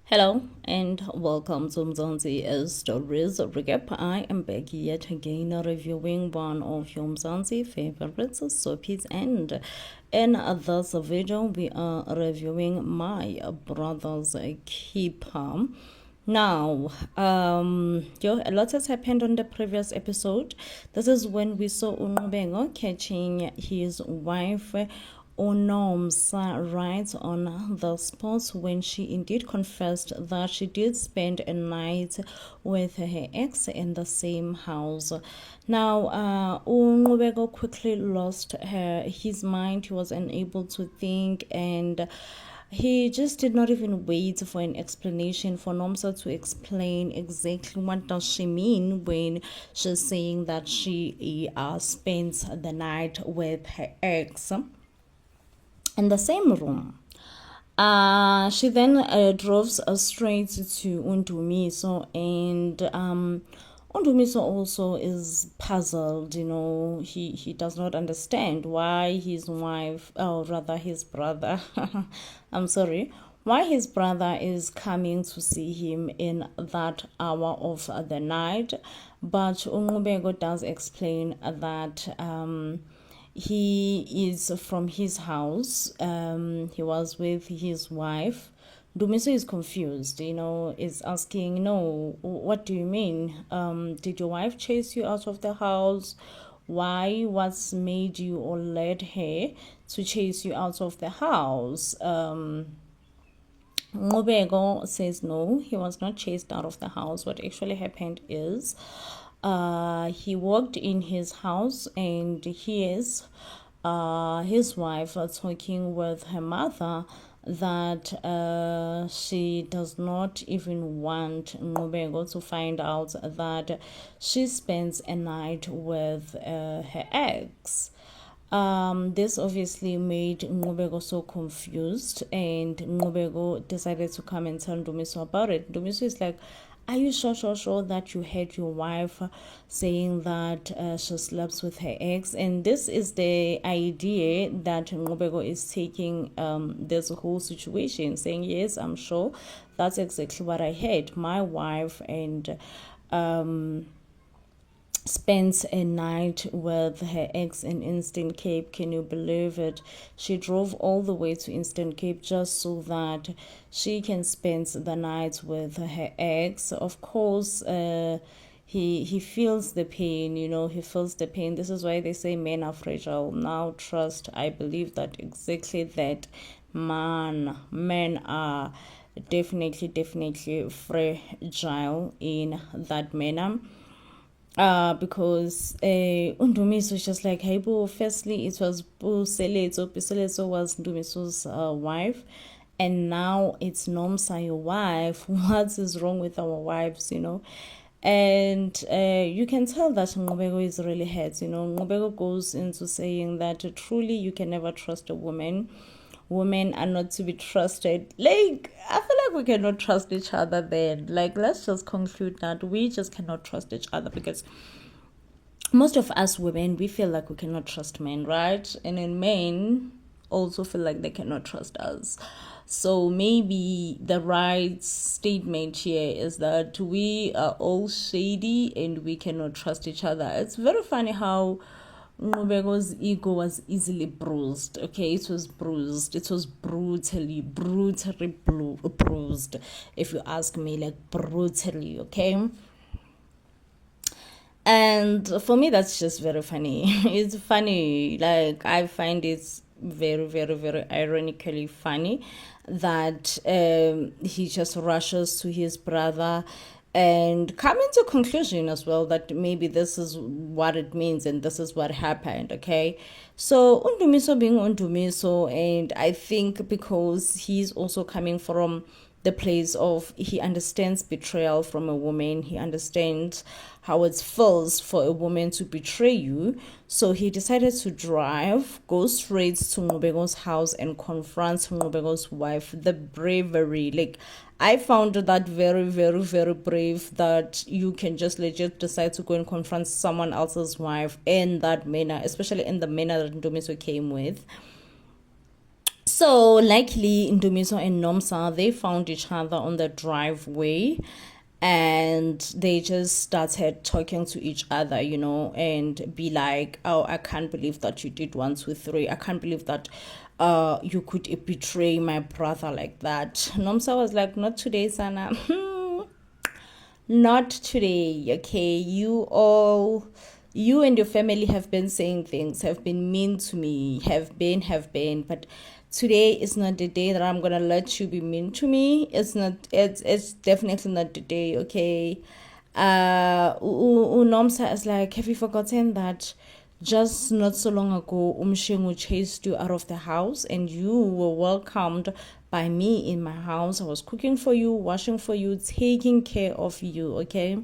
Hello and welcome to Mzansi Stories Recap. I am back yet again reviewing one of your Mzansi favorites, soapies, and in this video we are reviewing My Brother's Keeper. Now, a lot has happened on the previous episode. This is when we saw nqubeko catching his wife Unomsa right on the spot when she indeed confessed that she did spend a night with her ex in the same house. Now, nqubeko quickly lost his mind. He was unable to think, and he just did not even wait for an explanation for Nomsa to explain exactly what does she mean when she's saying that she spends the night with her ex in the same room. She then drove straight to Undumiso, and Undumiso also is puzzled. He does not understand why his wife, or rather his brother, I'm sorry, why his brother is coming to see him in that hour of the night. But nqubeko does explain that he is from his house. He was with his wife. Dumiso is confused, is asking, no, what do you mean? Did your wife chase you out of the house? Why? What's made you or led her to chase you out of the house? Nqubeko says no, he was not chased out of the house. What actually happened is he walked in his house and he is his wife talking with her mother that she does not even want nqubeko to find out that she spends a night with her ex. This obviously made nqubeko so confused, and nqubeko decided to come and tell Ndumiso about it. Ndumiso is like, are you sure that you heard your wife saying that she slept with her ex? And this is the idea that nqubeko is taking this whole situation, saying, yes, I'm sure that's exactly what I heard. My wife and spends a night with her ex in Eastern Cape. Can you believe it? She drove all the way to Eastern Cape just so that she can spend the night with her ex. Of course, he feels the pain, he feels the pain. This is why they say men are fragile. Now trust, I believe that exactly that men are definitely fragile in that manner. Because Ndumiso was just like, hey, boo, firstly, it was Seleto was Ndumiso's wife, and now it's Nomsa, your wife. What is wrong with our wives, And you can tell that nqubeko is really hurt, Nqubeko goes into saying that truly you can never trust a woman. Women are not to be trusted. Like, I feel like we cannot trust each other then. Like, let's just conclude that we just cannot trust each other, because most of us women, we feel like we cannot trust men, right? And then men also feel like they cannot trust us. So maybe the right statement here is that we are all shady and we cannot trust each other. It's very funny how nqubeko's ego was easily bruised. Okay, it was bruised. It was brutally bruised, if you ask me, like brutally. Okay. And for me, that's just very funny. It's funny. Like, I find it's very ironically funny that he just rushes to his brother and come into conclusion as well that maybe this is what it means and this is what happened. Okay, so Undumiso being Undumiso, and I think because he's also coming from the place of, he understands betrayal from a woman, he understands how it feels for a woman to betray you. So he decided to drive, go straight to nqubeko's house and confront nqubeko's wife. The bravery, like, I found that very brave, that you can just legit decide to go and confront someone else's wife in that manner, especially in the manner that Ndumiso came with. So likely Ndumiso and Nomsa, they found each other on the driveway, and they just started talking to each other, and be like, oh, I can't believe that you did 1 2 3. I can't believe that you could betray my brother like that. Nomsa was like, not today, Sana. Not today, okay? You and your family have been saying things, have been mean to me, have been, but today is not the day that I'm gonna let you be mean to me. It's definitely not the day, okay? Unomsa is like, have you forgotten that just not so long ago, mshengu chased you out of the house and you were welcomed by me in my house. I was cooking for you, washing for you, taking care of you, okay?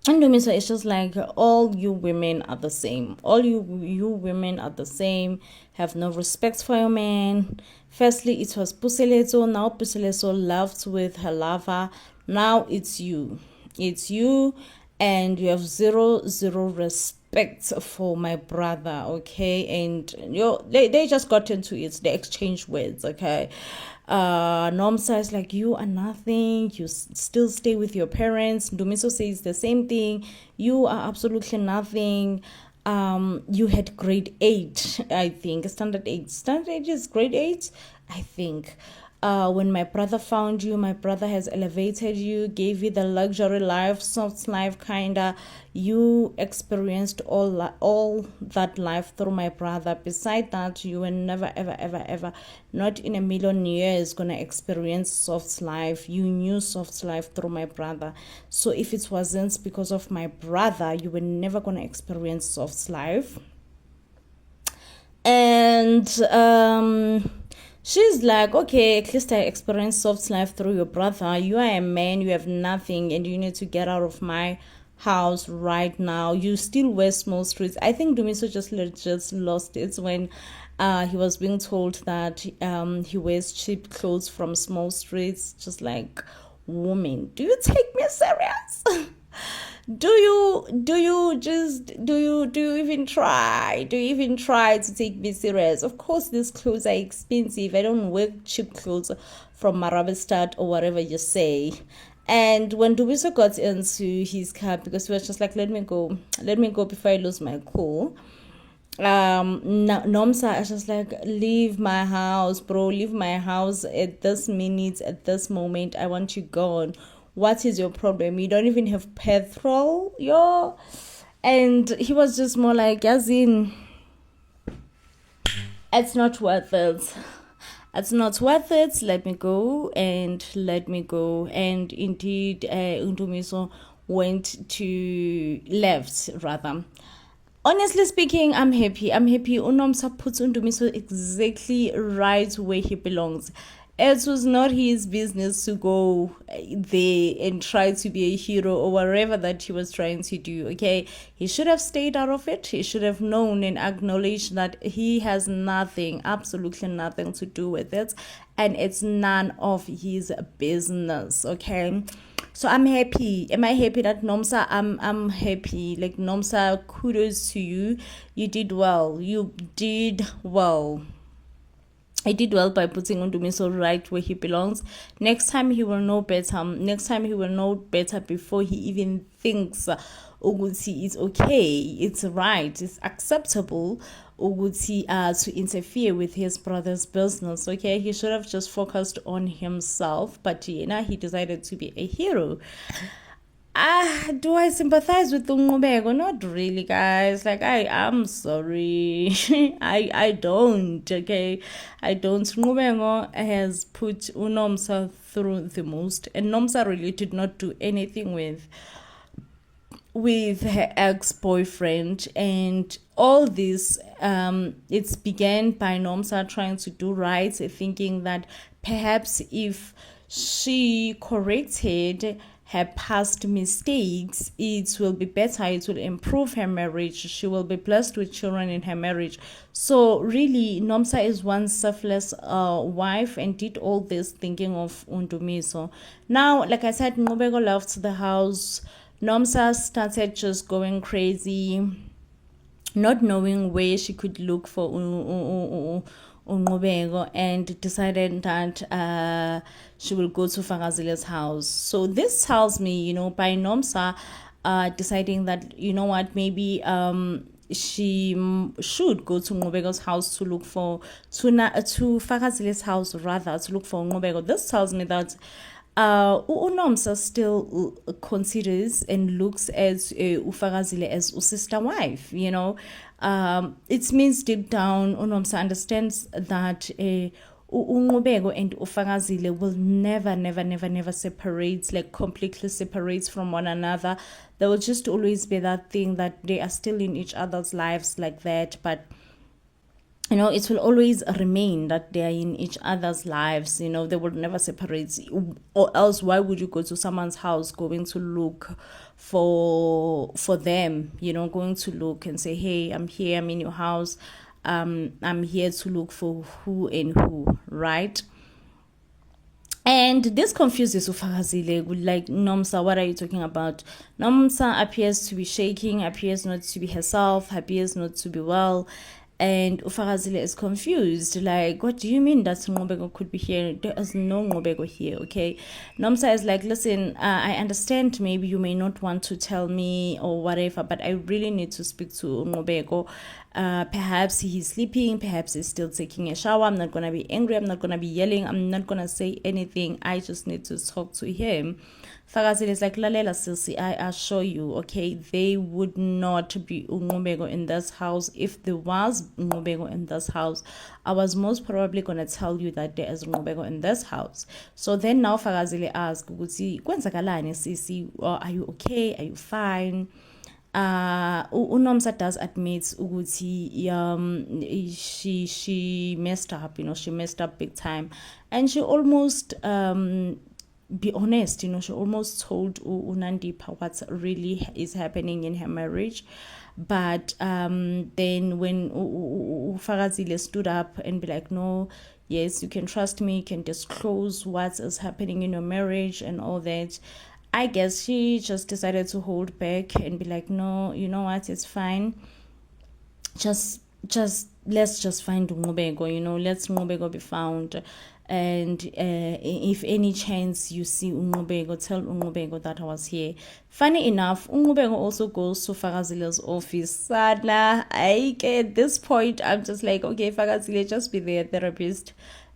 And Dumisa, it's just like all you women are the same. All you women are the same. Have no respect for your man. Firstly, it was Puseleto. Now Puseleto loved with her lover. Now it's you. It's you, and you have zero respect for my brother, okay? And they just got into it. They exchanged words, okay? Nomsa is like, you are nothing, you still stay with your parents. Ndumiso says the same thing, you are absolutely nothing. You had grade 8, I think, standard 8 is grade 8, I think. When my brother found you, my brother has elevated you, gave you the luxury life, soft life, kinda. You experienced all that life through my brother. Beside that, you were never, ever, not in a million years gonna experience soft life. You knew soft life through my brother. So if it wasn't because of my brother, you were never gonna experience soft life. And she's like, okay, at least I experienced soft life through your brother. You are a man, you have nothing, and you need to get out of my house right now. You still wear small streets. I think Dumiso just lost it when he was being told that he wears cheap clothes from small streets. Just like, woman, do you take me serious? Do you even try to take me serious? Of course, these clothes are expensive. I don't wear cheap clothes from Marabastad or whatever you say. And when Dubiso got into his car, because he was just like, let me go before I lose my cool. Nomsa is just like, leave my house, bro, leave my house at this minute, at this moment. I want you gone. What is your problem? You don't even have petrol, yo. And he was just more like, as in, it's not worth it. It's not worth it. Let me go. And indeed, Undumiso left rather. Honestly speaking, I'm happy. Unomsa puts Undumiso exactly right where he belongs. It was not his business to go there and try to be a hero or whatever that he was trying to do, okay? He should have stayed out of it. He should have known and acknowledged that he has nothing, absolutely nothing to do with it. And it's none of his business, okay? So I'm happy. Am I happy that Nomsa? I'm happy. Like, Nomsa, kudos to you. You did well. I did well by putting Undumiso right where he belongs. Next time he will know better before he even thinks Uguti is okay, it's right, it's acceptable Uguti to interfere with his brother's business. Okay, he should have just focused on himself, but he decided to be a hero. Do I sympathize with nqubeko? Not really, guys. Like, I'm sorry. I don't, okay? I don't. Nqubeko has put Unomsa through the most, and Nomsa really did not do anything with her ex-boyfriend, and all this it's began by Nomsa trying to do right, thinking that perhaps if she corrected her past mistakes, it will be better, it will improve her marriage, she will be blessed with children in her marriage. So really, Nomsa is one selfless wife and did all this thinking of Undumiso. Now, like I said, nqubeko left the house. Nomsa started just going crazy, not knowing where she could look for nqubeko and decided that she will go to Fakazile's house. So this tells me, by Nomsa deciding that, maybe she should go to Nqubeko's house to look for to Fakazile's house rather to look for Nqubeko. This tells me that uNomsa still considers and looks at uFakazile as sister wife. It means deep down uNomsa understands that uNqubeko and uFakazile will never separate, like completely separate from one another. There will just always be that thing that they are still in each other's lives like that, but it will always remain that they are in each other's lives. They will never separate. Or else, why would you go to someone's house going to look for them? Going to look and say, "Hey, I'm here. I'm in your house. I'm here to look for who and who," right? And this confuses Ufakazile. Like, Nomsa, what are you talking about? Nomsa appears to be shaking, appears not to be herself, appears not to be well. And Ufakazile is confused. Like, what do you mean that Nqubeko could be here? There is no Nqubeko here, okay? Nomsa is like, listen, I understand maybe you may not want to tell me or whatever, but I really need to speak to Nqubeko. Perhaps he's sleeping, perhaps he's still taking a shower. I'm not going to be angry, I'm not going to be yelling, I'm not going to say anything. I just need to talk to him. Fakazile is like, lalela sisi, I assure you, okay, they would not be Nqubeko in this house. If there was Nqubeko in this house, I was most probably going to tell you that there is Nqubeko in this house. So then now Fakazile asks, kwenzakalani sisi, are you okay, are you fine? uNomsa does admit ukuthi she messed up, she messed up big time, and she almost be honest, she almost told uNandipha what really is happening in her marriage. But then when Fakazile stood up and be like, no, yes, you can trust me, you can disclose what is happening in your marriage and all that, I guess she just decided to hold back and be like, no, you know what, it's fine. Just let's just find Nqubeko, let's Nqubeko be found. And if any chance you see Nqubeko, tell Nqubeko that I was here. Funny enough, Nqubeko also goes to Fakazile's office. Sana, at this point, I'm just like, okay, Fakazile, just be their therapist.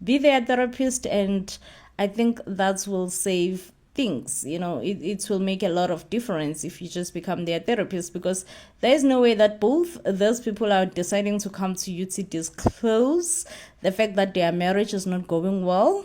Be their therapist, and I think that will save things. It will make a lot of difference if you just become their therapist, because there is no way that both those people are deciding to come to you to disclose the fact that their marriage is not going well.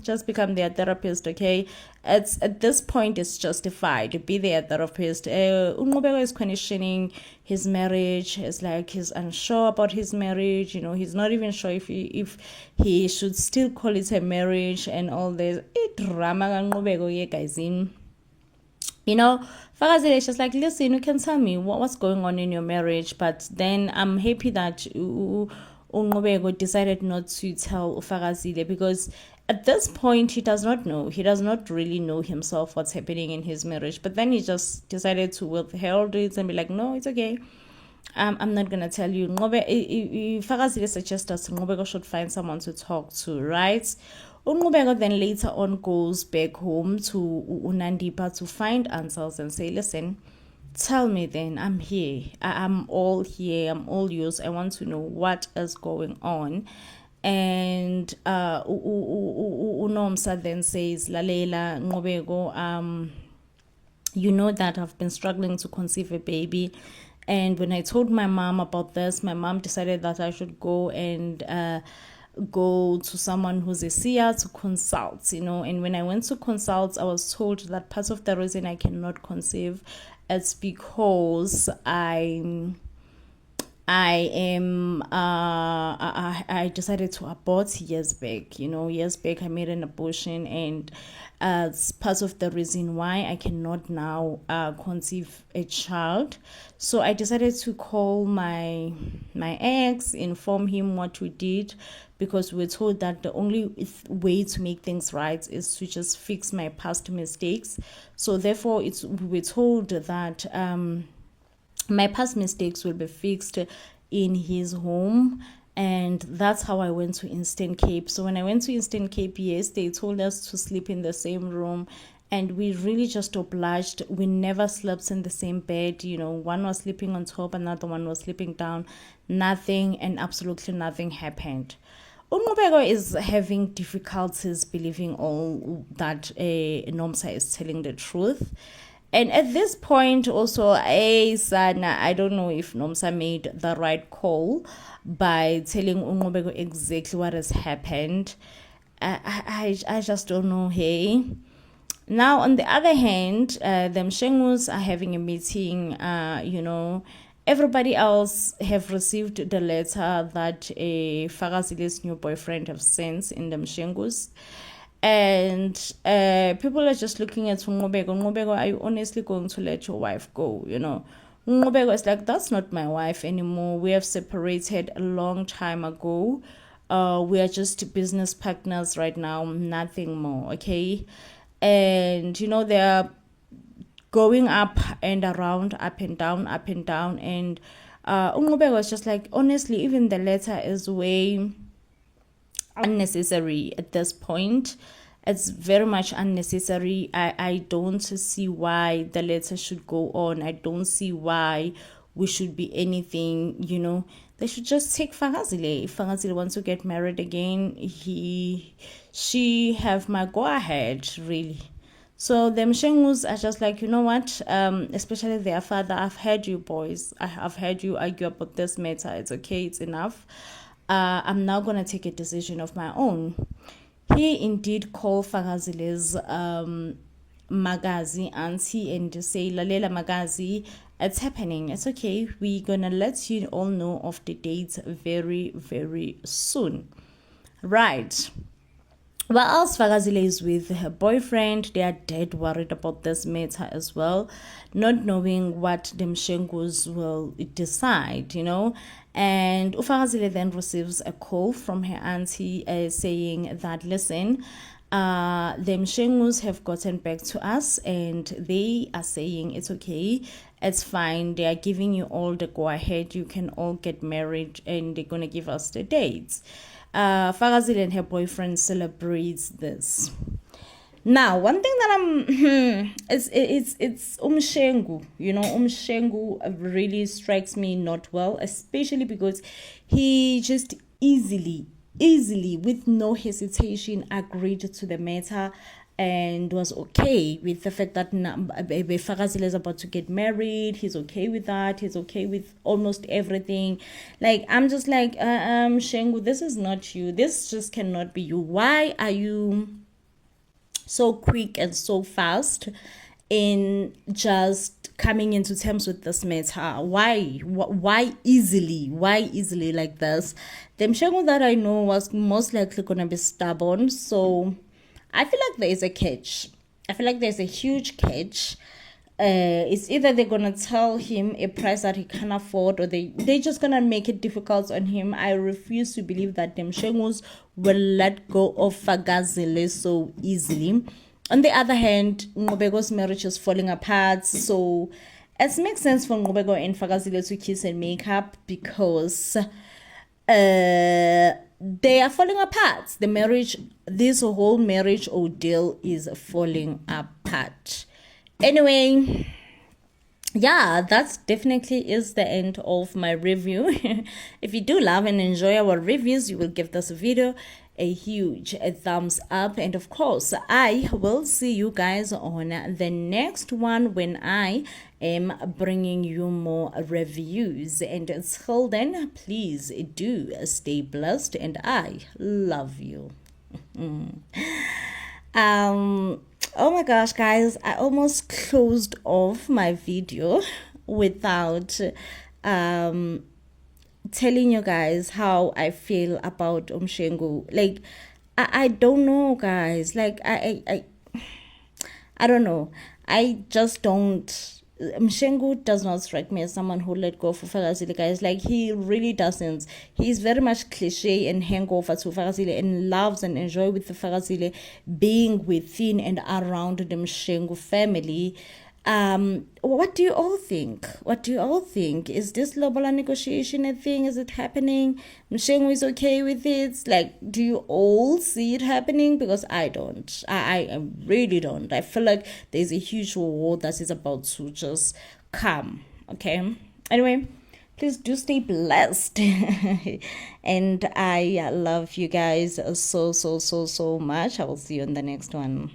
Just become their therapist, okay? At this point, it's justified. Be their therapist. Nqubeko is questioning his marriage. It's like he's unsure about his marriage. He's not even sure if he should still call it a marriage and all this. Drama Nqubeko, guys. Fakazile is just like, listen, you can tell me what's going on in your marriage, but then I'm happy that Nqubeko decided not to tell Fakazile, because at this point he does not really know himself what's happening in his marriage. But then he just decided to withhold it and be like, no, it's okay, I'm not gonna tell you. Fakazile suggests that Nqubeko should find someone to talk to, right? Nqubeko then later on goes back home to uNandipha to find answers and say, listen, tell me then, I'm here, I'm all here, I'm all yours, I want to know what is going on. And uNomsa then says, lalela Nqubeko, you know that I've been struggling to conceive a baby, and when I told my mom about this, my mom decided that I should go and go to someone who's a seer to consult, and when I went to consult, I was told that part of the reason I cannot conceive is because I decided to abort years back. Years back I made an abortion, and it's part of the reason why I cannot now conceive a child. So I decided to call my ex, inform him what we did, because we were told that the only way to make things right is to just fix my past mistakes. So therefore we were told that my past mistakes will be fixed in his home, And that's how I went to Instant Cape. So when I went to Instant Cape, yes, they told us to sleep in the same room, and we really just obliged. We never slept in the same bed. One was sleeping on top, another one was sleeping down. Nothing, and absolutely nothing happened. Nqubeko is having difficulties believing all that Nomsa is telling the truth. And at this point also, Sana, I don't know if Nomsa made the right call by telling Nqubeko exactly what has happened. I just don't know, hey. Now, on the other hand, the mshengus are having a meeting, everybody else have received the letter that Fagazile's new boyfriend have sent in the mshengus. And people are just looking at Nqubeko, are you honestly going to let your wife go? Nqubeko is like, that's not my wife anymore. We have separated a long time ago. We are just business partners right now, nothing more, okay? And they're going up and around, up and down, and Nqubeko was just like, honestly, even the letter is way unnecessary at this point. It's very much unnecessary. I don't see why the letter should go on. I don't see why we should be anything. They should just take Fagazile. If Fagazile wants to get married again, she have my go ahead, really. So the mshengus are just like, you know what, especially their father, I've heard you boys, I've heard you argue about this matter. It's okay, it's enough. I'm now going to take a decision of my own. He indeed called Fagazile's Magazi auntie and say, Lalela Magazi, it's happening. It's okay. We're going to let you all know of the dates very, very soon. Right. While else Fagazile is with her boyfriend, they are dead worried about this matter as well, not knowing what the mshengus will decide, And Ufagazile then receives a call from her auntie saying that, listen, the mshengus have gotten back to us and they are saying it's okay, it's fine, they are giving you all the go ahead, you can all get married, and they're going to give us the dates. Fagazile and her boyfriend celebrates this. Now, one thing that it's mshengu. Mshengu really strikes me not well, especially because he just easily, with no hesitation, agreed to the matter and was okay with the fact that Fagazile is about to get married. He's okay with that. He's okay with almost everything. Like, I'm just like, Shengu, this is not you. This just cannot be you. Why are you so quick and so fast in just coming into terms with this matter? Why easily like this? The mshengu that I know was most likely gonna be stubborn, so I feel like there is a catch. I feel like there's a huge catch. It's either they're gonna tell him a price that he can't afford, or they're just gonna make it difficult on him. I refuse to believe that the mshengus will let go of Fagazile so easily. On the other hand, Nqubeko's marriage is falling apart, so it makes sense for Nqubeko and Fagazile to kiss and make up, because they are falling apart. This whole marriage ordeal is falling apart. Anyway, yeah, that definitely is the end of my review. If you do love and enjoy our reviews, you will give this video a huge thumbs up, and of course I will see you guys on the next one when I am bringing you more reviews. And until then, please do stay blessed, and I love you. Oh my gosh, guys, I almost closed off my video without telling you guys how I feel about mshengu. Like, I don't know, guys. Like, I don't know. I just don't. Mshengu does not strike me as someone who let go for Fagazile, guys. Like, he really doesn't. He's very much cliche and hangover to Fagazile, and loves and enjoy with the Fagazile being within and around the Mshengu family. What do you all think? What do you all think? Is this Lobola negotiation a thing? Is it happening? Mshengu is okay with it? Like, do you all see it happening? Because I don't. I really don't. I feel like there's a huge war that is about to just come. Okay? Anyway, please do stay blessed. And I love you guys so much. I will see you in the next one.